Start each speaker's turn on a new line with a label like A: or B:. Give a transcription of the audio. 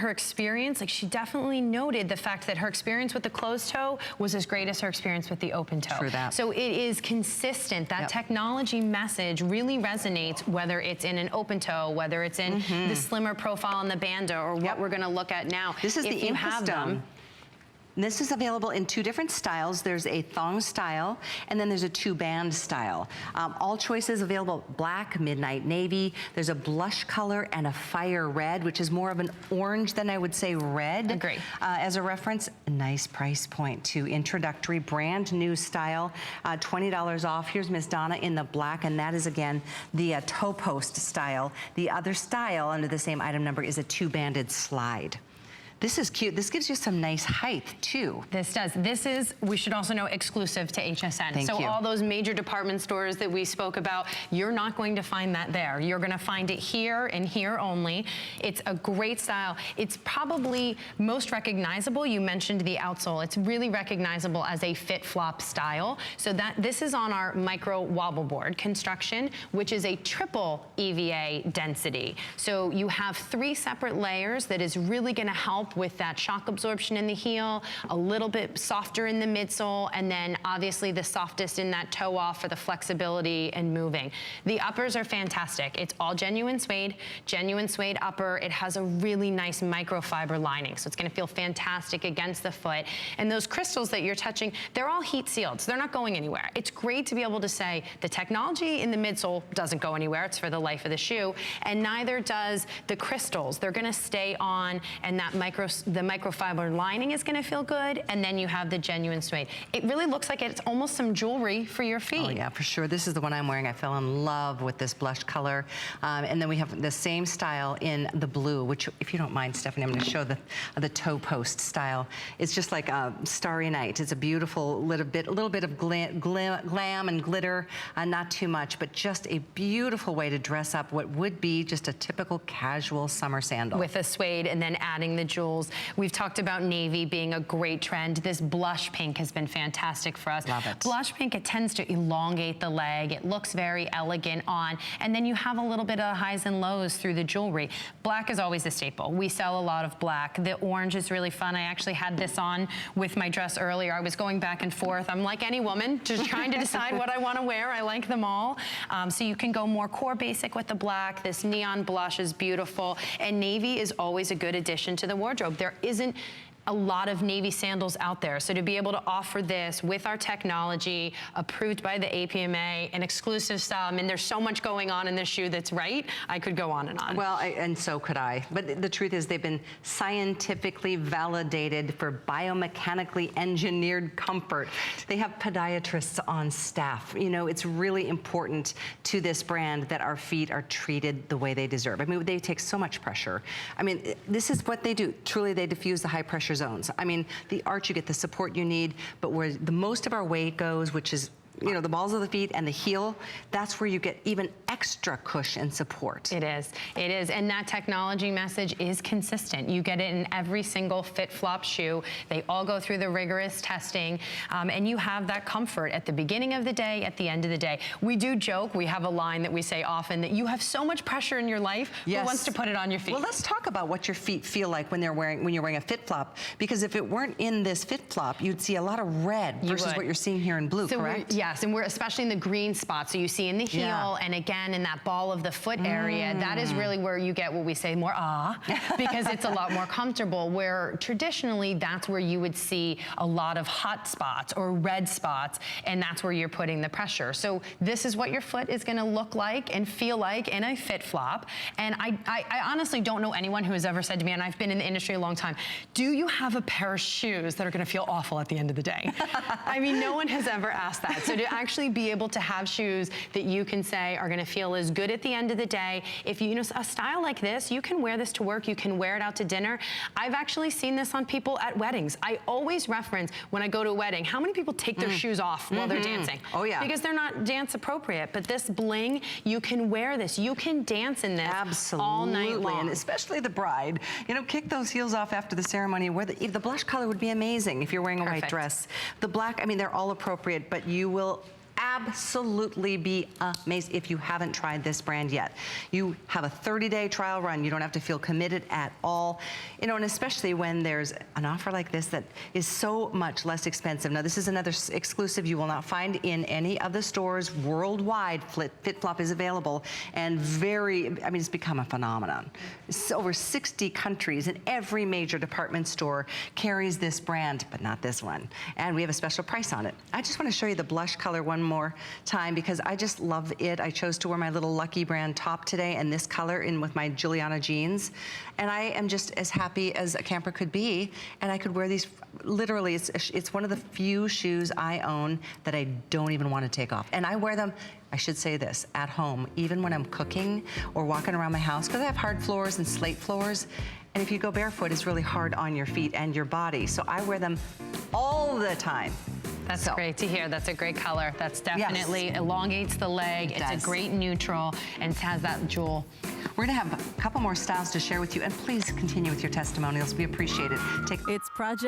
A: her experience, like she definitely noted the fact that her experience with the closed toe was as great as her experience with the open toe.
B: True that.
A: So it is consistent. That technology message really resonates, whether it's in an open toe, whether it's in the slimmer profile on the banda, or what we're gonna look at now.
B: This is
A: if
B: the
A: you have them.
B: This is available in 2 different styles. There's a thong style, and then there's a 2-band style. All choices available: black, midnight navy. There's a blush color and a fire red, which is more of an orange than I would say red.
A: Agree.
B: As a reference, a nice price point too. Introductory, brand new style, $20 off. Here's Miss Donna in the black, and that is again the toe post style. The other style under the same item number is a 2-banded slide. This is cute. This gives you some nice height too.
A: This does. This is, we should also know, exclusive to HSN.
B: Thank you.
A: All those major department stores that we spoke about, you're not going to find that there. You're gonna find it here and here only. It's a great style. It's probably most recognizable. You mentioned the outsole. It's really recognizable as a FitFlop style. So this is on our micro wobble board construction, which is a triple EVA density. So you have 3 separate layers that is really gonna help with that shock absorption in the heel, a little bit softer in the midsole, and then obviously the softest in that toe off for the flexibility and moving. The uppers are fantastic. It's all genuine suede upper. It has a really nice microfiber lining, so it's gonna feel fantastic against the foot. And those crystals that you're touching, they're all heat sealed, so they're not going anywhere. It's great to be able to say the technology in the midsole doesn't go anywhere. It's for the life of the shoe, and neither does the crystals. They're gonna stay on, and that the microfiber lining is gonna feel good, and then you have the genuine suede. It really looks like it's almost some jewelry for your feet.
B: Oh yeah, for sure. This is the one I'm wearing. I fell in love with this blush color. And then we have the same style in the blue, which, if you don't mind, Stephanie, I'm gonna show the toe post style. It's just like a starry night. It's a beautiful little bit of glam and glitter, not too much, but just a beautiful way to dress up what would be just a typical casual summer sandal.
A: With a suede and then adding the jewels. We've talked about navy being a great trend. This blush pink has been fantastic for us.
B: Love it.
A: Blush pink, it tends to elongate the leg. It looks very elegant on, and then you have a little bit of highs and lows through the jewelry. Black is always a staple. We sell a lot of black. The orange is really fun. I actually had this on with my dress earlier. I was going back and forth. I'm like any woman, just trying to decide what I want to wear. I like them all. So you can go more core basic with the black. This neon blush is beautiful, and navy is always a good addition to the wardrobe. There isn't a lot of navy sandals out there. So to be able to offer this with our technology, approved by the APMA, an exclusive style, I mean, there's so much going on in this shoe that's right. I could go on and on.
B: Well, and so could I. But the truth is they've been scientifically validated for biomechanically engineered comfort. They have podiatrists on staff. You know, it's really important to this brand that our feet are treated the way they deserve. I mean, they take so much pressure. I mean, this is what they do. Truly, they diffuse the high pressure zones. I mean, the arch, you get the support you need, but where the most of our weight goes, which is, you know, the balls of the feet and the heel, that's where you get even extra cushion and support.
A: It is, and that technology message is consistent. You get it in every single FitFlop shoe. They all go through the rigorous testing, and you have that comfort at the beginning of the day, at the end of the day. We do joke, we have a line that we say often, that you have so much pressure in your life, who wants to put it on your feet?
B: Well, let's talk about what your feet feel like when you're wearing a FitFlop, because if it weren't in this FitFlop, you'd see a lot of red versus what you're seeing here in blue, correct?
A: Yes, and we're especially in the green spot. So you see in the heel, and again in that ball of the foot area, that is really where you get what we say more because it's a lot more comfortable, where traditionally that's where you would see a lot of hot spots or red spots, and that's where you're putting the pressure. So this is what your foot is gonna look like and feel like in a FitFlop. And I honestly don't know anyone who has ever said to me, and I've been in the industry a long time, do you have a pair of shoes that are gonna feel awful at the end of the day? I mean, no one has ever asked that. So to actually be able to have shoes that you can say are gonna feel as good at the end of the day. If you know, a style like this, you can wear this to work, you can wear it out to dinner. I've actually seen this on people at weddings. I always reference when I go to a wedding, how many people take their shoes off while they're dancing?
B: Oh yeah.
A: Because they're not dance appropriate, but this bling, you can wear this. You can dance in this all night long.
B: And especially the bride. You know, kick those heels off after the ceremony. Where the blush color would be amazing if you're wearing a white dress. The black, I mean, they're all appropriate, but you will absolutely be amazed if you haven't tried this brand yet. You have a 30-day trial run. You don't have to feel committed at all. You know, and especially when there's an offer like this that is so much less expensive. Now, this is another exclusive you will not find in any of the stores worldwide. FitFlop is available, and it's become a phenomenon. It's over 60 countries, and every major department store carries this brand, but not this one. And we have a special price on it. I just want to show you the blush color one more time because I just love it. I chose to wear my little Lucky Brand top today and this color in with my Giuliana jeans. And I am just as happy as a camper could be. And I could wear these, literally, it's one of the few shoes I own that I don't even want to take off. And I wear them, I should say this, at home, even when I'm cooking or walking around my house, because I have hard floors and slate floors. And if you go barefoot, it's really hard on your feet and your body. So I wear them all the time.
A: That's great to hear. That's a great color. That's definitely elongates the leg. It's a great neutral and it has that jewel.
B: We're gonna have a couple more styles to share with you, and please continue with your testimonials. We appreciate it.
C: It's Project